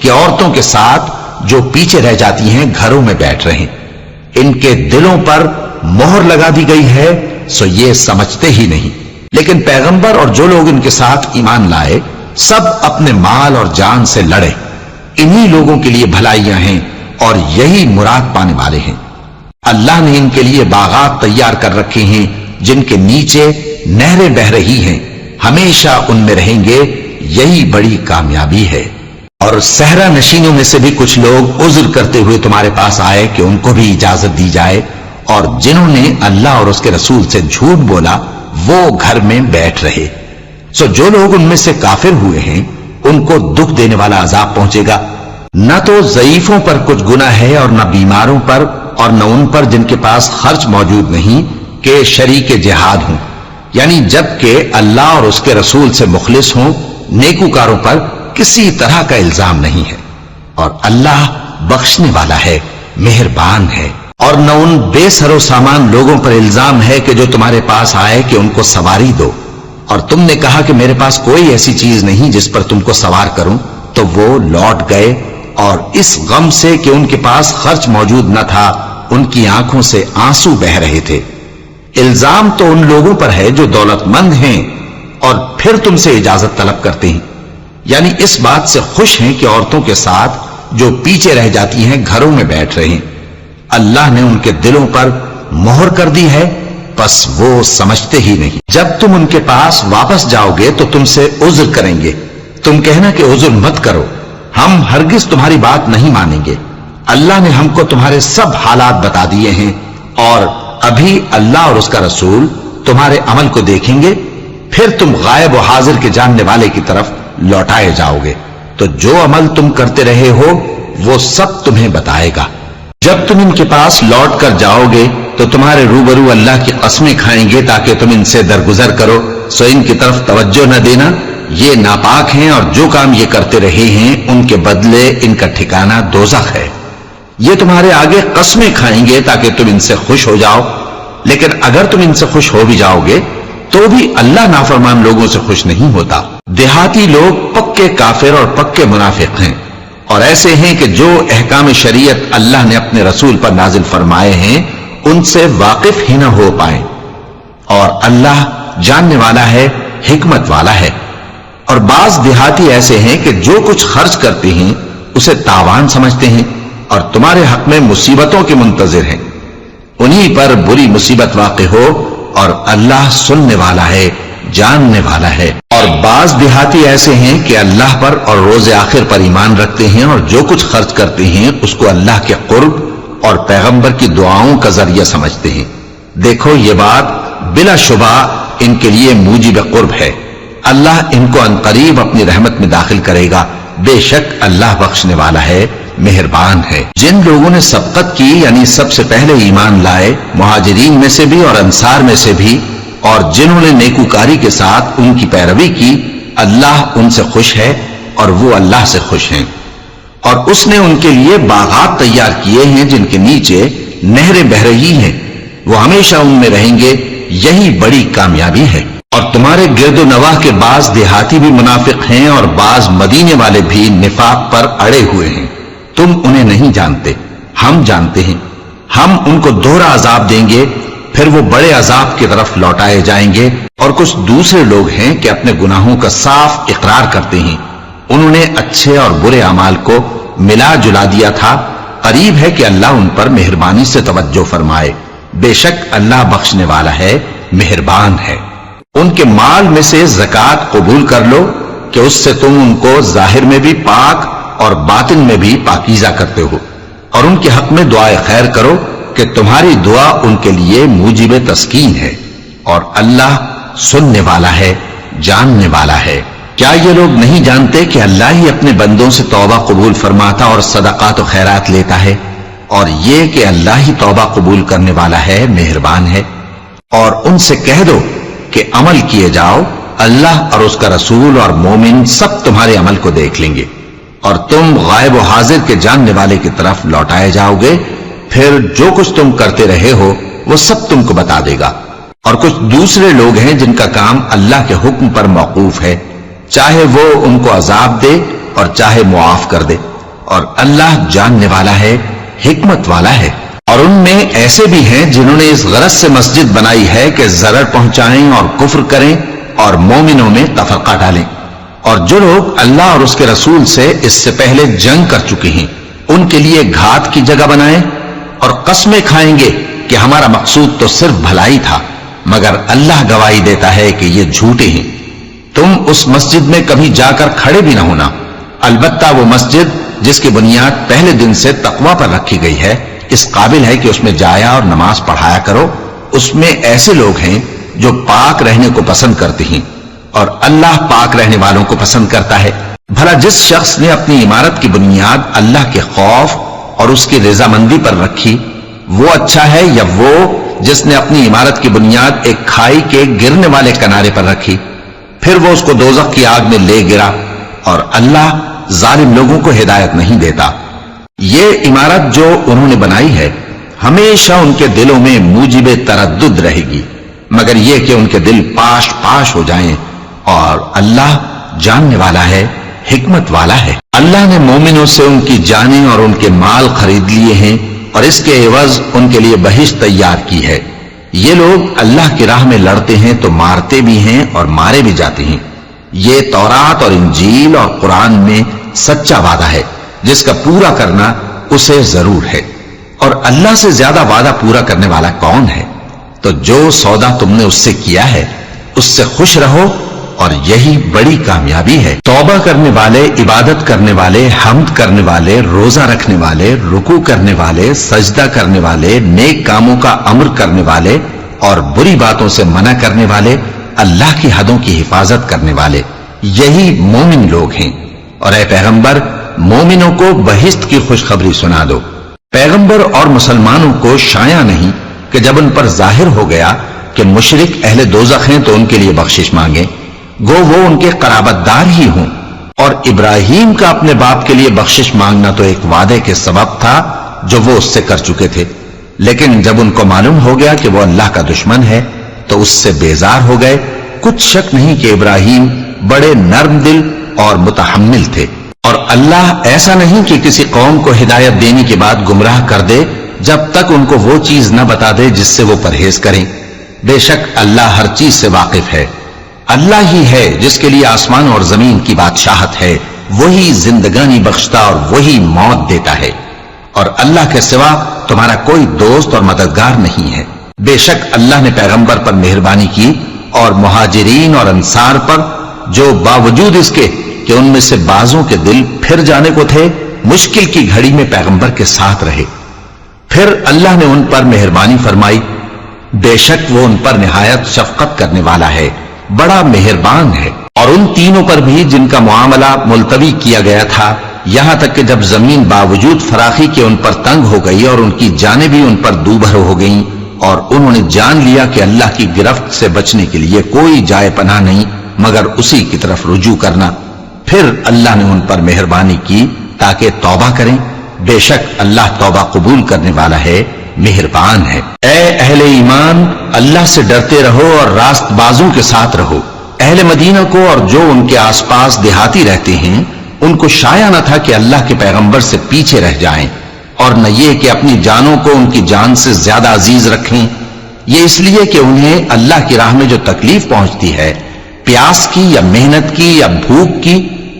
کہ عورتوں کے ساتھ جو پیچھے رہ جاتی ہیں گھروں میں بیٹھ رہے، ان کے دلوں پر مہر لگا دی گئی ہے، سو یہ سمجھتے ہی نہیں۔ لیکن پیغمبر اور جو لوگ ان کے ساتھ ایمان لائے سب اپنے مال اور جان سے لڑے، انہی لوگوں کے لیے بھلائیاں ہیں اور یہی مراد پانے والے ہیں۔ اللہ نے ان کے لیے باغات تیار کر رکھے ہیں جن کے نیچے نہریں بہ رہی ہیں، ہمیشہ ان میں رہیں گے، یہی بڑی کامیابی ہے۔ اور صحرا نشینوں میں سے بھی کچھ لوگ عذر کرتے ہوئے تمہارے پاس آئے کہ ان کو بھی اجازت دی جائے، اور جنہوں نے اللہ اور اس کے رسول سے جھوٹ بولا وہ گھر میں بیٹھ رہے۔ سو جو لوگ ان میں سے کافر ہوئے ہیں ان کو دکھ دینے والا عذاب پہنچے گا۔ نہ تو ضعیفوں پر کچھ گناہ ہے اور نہ بیماروں پر اور نہ ان پر جن کے پاس خرچ موجود نہیں کہ شریک جہاد ہوں، یعنی جب کہ اللہ اور اس کے رسول سے مخلص ہوں، نیکوکاروں پر کسی طرح کا الزام نہیں ہے، اور اللہ بخشنے والا ہے، مہربان ہے۔ اور نہ ان بے سر و سامان لوگوں پر الزام ہے کہ جو تمہارے پاس آئے کہ ان کو سواری دو، اور تم نے کہا کہ میرے پاس کوئی ایسی چیز نہیں جس پر تم کو سوار کروں، تو وہ لوٹ گئے، اور اس غم سے کہ ان کے پاس خرچ موجود نہ تھا ان کی آنکھوں سے آنسو بہ رہے تھے۔ الزام تو ان لوگوں پر ہے جو دولت مند ہیں اور پھر تم سے اجازت طلب کرتے ہیں، یعنی اس بات سے خوش ہیں کہ عورتوں کے ساتھ جو پیچھے رہ جاتی ہیں گھروں میں بیٹھ رہے ہیں۔ اللہ نے ان کے دلوں پر مہر کر دی ہے، بس وہ سمجھتے ہی نہیں۔ جب تم ان کے پاس واپس جاؤ گے تو تم سے عذر کریں گے، تم کہنا کہ عذر مت کرو، ہم ہرگز تمہاری بات نہیں مانیں گے۔ اللہ نے ہم کو تمہارے سب حالات بتا دیے ہیں، اور ابھی اللہ اور اس کا رسول تمہارے عمل کو دیکھیں گے، پھر تم غائب و حاضر کے جاننے والے کی طرف لوٹائے جاؤ گے، تو جو عمل تم کرتے رہے ہو وہ سب تمہیں بتائے گا۔ جب تم ان کے پاس لوٹ کر جاؤ گے تو تمہارے روبرو اللہ کی قسمیں کھائیں گے تاکہ تم ان سے درگزر کرو، سو ان کی طرف توجہ نہ دینا، یہ ناپاک ہیں اور جو کام یہ کرتے رہے ہیں ان کے بدلے ان کا ٹھکانہ دوزخ ہے۔ یہ تمہارے آگے قسمیں کھائیں گے تاکہ تم ان سے خوش ہو جاؤ، لیکن اگر تم ان سے خوش ہو بھی جاؤ گے تو بھی اللہ نافرمان لوگوں سے خوش نہیں ہوتا۔ دیہاتی لوگ پکے کافر اور پکے منافق ہیں، اور ایسے ہیں کہ جو احکام شریعت اللہ نے اپنے رسول پر نازل فرمائے ہیں ان سے واقف ہی نہ ہو پائیں، اور اللہ جاننے والا ہے، حکمت والا ہے۔ اور بعض دیہاتی ایسے ہیں کہ جو کچھ خرچ کرتے ہیں اسے تاوان سمجھتے ہیں اور تمہارے حق میں مصیبتوں کے منتظر ہیں، انہی پر بری مصیبت واقع ہو، اور اللہ سننے والا ہے، جاننے والا ہے۔ اور بعض دیہاتی ایسے ہیں کہ اللہ پر اور روز آخر پر ایمان رکھتے ہیں اور جو کچھ خرچ کرتے ہیں اس کو اللہ کے قرب اور پیغمبر کی دعاؤں کا ذریعہ سمجھتے ہیں۔ دیکھو یہ بات بلا شبہ ان کے لیے موجب قرب ہے، اللہ ان کو عنقریب اپنی رحمت میں داخل کرے گا، بے شک اللہ بخشنے والا ہے، مہربان ہے۔ جن لوگوں نے سبقت کی یعنی سب سے پہلے ایمان لائے، مہاجرین میں سے بھی اور انصار میں سے بھی، اور جنہوں نے نیکوکاری کے ساتھ ان کی پیروی کی، اللہ ان سے خوش ہے اور وہ اللہ سے خوش ہیں۔ اور اس نے ان کے لیے باغات تیار کیے ہیں جن کے نیچے نہریں بہ رہی ہیں، وہ ہمیشہ ان میں رہیں گے، یہی بڑی کامیابی ہے۔ اور تمہارے گرد و نواح کے بعض دیہاتی بھی منافق ہیں اور بعض مدینے والے بھی نفاق پر اڑے ہوئے ہیں، تم انہیں نہیں جانتے، ہم جانتے ہیں۔ ہم ان کو دوہرا عذاب دیں گے، پھر وہ بڑے عذاب کی طرف لوٹائے جائیں گے۔ اور کچھ دوسرے لوگ ہیں کہ اپنے گناہوں کا صاف اقرار کرتے ہیں، انہوں نے اچھے اور برے اعمال کو ملا جلا دیا تھا، قریب ہے کہ اللہ ان پر مہربانی سے توجہ فرمائے، بے شک اللہ بخشنے والا ہے، مہربان ہے۔ ان کے مال میں سے زکوٰۃ قبول کر لو کہ اس سے تم ان کو ظاہر میں بھی پاک اور باطن میں بھی پاکیزہ کرتے ہو، اور ان کے حق میں دعائے خیر کرو کہ تمہاری دعا ان کے لیے موجب تسکین ہے، اور اللہ سننے والا ہے، جاننے والا ہے۔ کیا یہ لوگ نہیں جانتے کہ اللہ ہی اپنے بندوں سے توبہ قبول فرماتا اور صدقات و خیرات لیتا ہے، اور یہ کہ اللہ ہی توبہ قبول کرنے والا ہے، مہربان ہے۔ اور ان سے کہہ دو کہ عمل کیے جاؤ، اللہ اور اس کا رسول اور مومن سب تمہارے عمل کو دیکھ لیں گے، اور تم غائب و حاضر کے جاننے والے کی طرف لوٹائے جاؤ گے، پھر جو کچھ تم کرتے رہے ہو وہ سب تم کو بتا دے گا۔ اور کچھ دوسرے لوگ ہیں جن کا کام اللہ کے حکم پر موقوف ہے، چاہے وہ ان کو عذاب دے اور چاہے معاف کر دے، اور اللہ جاننے والا ہے، حکمت والا ہے۔ اور ان میں ایسے بھی ہیں جنہوں نے اس غرض سے مسجد بنائی ہے کہ ضرر پہنچائیں اور کفر کریں اور مومنوں میں تفرقہ ڈالیں، اور جو لوگ اللہ اور اس کے رسول سے اس سے پہلے جنگ کر چکے ہیں ان کے لیے گھات کی جگہ بنائیں، اور قسمیں کھائیں گے کہ ہمارا مقصود تو صرف بھلائی تھا، مگر اللہ گواہی دیتا ہے کہ یہ جھوٹے ہیں۔ تم اس مسجد میں کبھی جا کر کھڑے بھی نہ ہونا، البتہ وہ مسجد جس کی بنیاد پہلے دن سے تقوی پر رکھی گئی ہے اس قابل ہے کہ اس میں جایا اور نماز پڑھایا کرو۔ اس میں ایسے لوگ ہیں جو پاک رہنے کو پسند کرتے ہیں، اور اللہ پاک رہنے والوں کو پسند کرتا ہے۔ بھلا جس شخص نے اپنی عمارت کی بنیاد اللہ کے خوف اور اس کی رضامندی پر رکھی وہ اچھا ہے، یا وہ جس نے اپنی عمارت کی بنیاد ایک کھائی کے گرنے والے کنارے پر رکھی، پھر وہ اس کو دوزخ کی آگ میں لے گرا، اور اللہ ظالم لوگوں کو ہدایت نہیں دیتا۔ یہ عمارت جو انہوں نے بنائی ہے ہمیشہ ان کے دلوں میں موجب تردد رہے گی، مگر یہ کہ ان کے دل پاش پاش ہو جائیں، اور اللہ جاننے والا ہے، حکمت والا ہے۔ اللہ نے مومنوں سے ان کی جانیں اور ان کے مال خرید لیے ہیں، اور اس کے عوض ان کے لیے بہشت تیار کی ہے۔ یہ لوگ اللہ کی راہ میں لڑتے ہیں تو مارتے بھی ہیں اور مارے بھی جاتے ہیں۔ یہ تورات اور انجیل اور قرآن میں سچا وعدہ ہے جس کا پورا کرنا اسے ضرور ہے، اور اللہ سے زیادہ وعدہ پورا کرنے والا کون ہے؟ تو جو سودا تم نے اس سے کیا ہے اس سے خوش رہو، اور یہی بڑی کامیابی ہے۔ توبہ کرنے والے، عبادت کرنے والے، حمد کرنے والے، روزہ رکھنے والے، رکوع کرنے والے، سجدہ کرنے والے، نیک کاموں کا امر کرنے والے اور بری باتوں سے منع کرنے والے، اللہ کی حدوں کی حفاظت کرنے والے، یہی مومن لوگ ہیں۔ اور اے پیغمبر، مومنوں کو بہشت کی خوشخبری سنا دو۔ پیغمبر اور مسلمانوں کو شایع نہیں کہ جب ان پر ظاہر ہو گیا کہ مشرک اہل دوزخ ہیں تو ان کے لیے بخشش مانگیں، گو وہ ان کے قرابت دار ہی ہوں۔ اور ابراہیم کا اپنے باپ کے لیے بخشش مانگنا تو ایک وعدے کے سبب تھا جو وہ اس سے کر چکے تھے، لیکن جب ان کو معلوم ہو گیا کہ وہ اللہ کا دشمن ہے تو اس سے بیزار ہو گئے۔ کچھ شک نہیں کہ ابراہیم بڑے نرم دل اور متحمل تھے، اور اللہ ایسا نہیں کہ کسی قوم کو ہدایت دینے کے بعد گمراہ کر دے جب تک ان کو وہ چیز نہ بتا دے جس سے وہ پرہیز کریں۔ بے شک اللہ ہر چیز سے واقف ہے۔ اللہ ہی ہے جس کے لیے آسمان اور زمین کی بادشاہت ہے، وہی زندگانی بخشتا اور وہی موت دیتا ہے، اور اللہ کے سوا تمہارا کوئی دوست اور مددگار نہیں ہے۔ بے شک اللہ نے پیغمبر پر مہربانی کی اور مہاجرین اور انصار پر، جو باوجود اس کے کہ ان میں سے بعضوں کے دل پھر جانے کو تھے مشکل کی گھڑی میں پیغمبر کے ساتھ رہے۔ پھر اللہ نے ان پر مہربانی فرمائی، بے شک وہ ان پر نہایت شفقت کرنے والا ہے، بڑا مہربان ہے۔ اور ان تینوں پر بھی جن کا معاملہ ملتوی کیا گیا تھا، یہاں تک کہ جب زمین باوجود فراخی کے ان پر تنگ ہو گئی اور ان کی جانیں بھی ان پر دوبھر ہو گئیں، اور انہوں نے جان لیا کہ اللہ کی گرفت سے بچنے کے لیے کوئی جائے پناہ نہیں مگر اسی کی طرف رجوع کرنا، پھر اللہ نے ان پر مہربانی کی تاکہ توبہ کریں۔ بے شک اللہ توبہ قبول کرنے والا ہے، مہربان ہے۔ اے اہل ایمان، اللہ سے ڈرتے رہو اور راست بازوں کے ساتھ رہو۔ اہل مدینہ کو اور جو ان کے آس پاس دیہاتی رہتے ہیں ان کو شایع نہ تھا کہ اللہ کے پیغمبر سے پیچھے رہ جائیں، اور نہ یہ کہ اپنی جانوں کو ان کی جان سے زیادہ عزیز رکھیں۔ یہ اس لیے کہ انہیں اللہ کی راہ میں جو تکلیف پہنچتی ہے، پیاس کی یا محنت کی یا بھوک کی،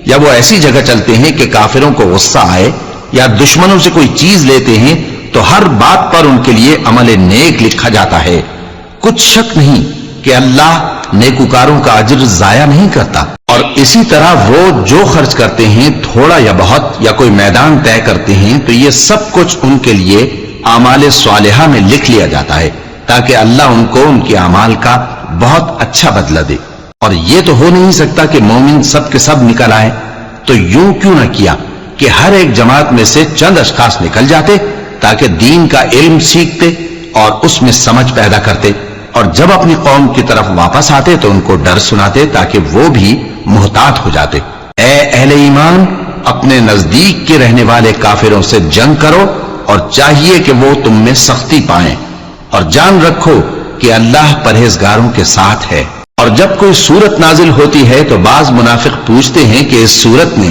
یا وہ ایسی جگہ چلتے ہیں کہ کافروں کو غصہ آئے یا دشمنوں سے کوئی چیز لیتے ہیں، تو ہر بات پر ان کے لیے عمل نیک لکھا جاتا ہے۔ کچھ شک نہیں کہ اللہ نیکوکاروں کا اجر ضائع نہیں کرتا۔ اور اسی طرح وہ جو خرچ کرتے ہیں، تھوڑا یا بہت یا کوئی میدان طے کرتے ہیں، تو یہ سب کچھ ان کے لیے اعمال صالحہ میں لکھ لیا جاتا ہے تاکہ اللہ ان کو ان کے اعمال کا بہت اچھا بدلہ دے۔ اور یہ تو ہو نہیں سکتا کہ مومن سب کے سب نکل آئے، تو یوں کیوں نہ کیا کہ ہر ایک جماعت میں سے چند اشخاص نکل جاتے تاکہ دین کا علم سیکھتے اور اس میں سمجھ پیدا کرتے، اور جب اپنی قوم کی طرف واپس آتے تو ان کو ڈر سناتے تاکہ وہ بھی محتاط ہو جاتے۔ اے اہل ایمان، اپنے نزدیک کے رہنے والے کافروں سے جنگ کرو، اور چاہیے کہ وہ تم میں سختی پائیں، اور جان رکھو کہ اللہ پرہیزگاروں کے ساتھ ہے۔ اور جب کوئی سورت نازل ہوتی ہے تو بعض منافق پوچھتے ہیں کہ اس سورت نے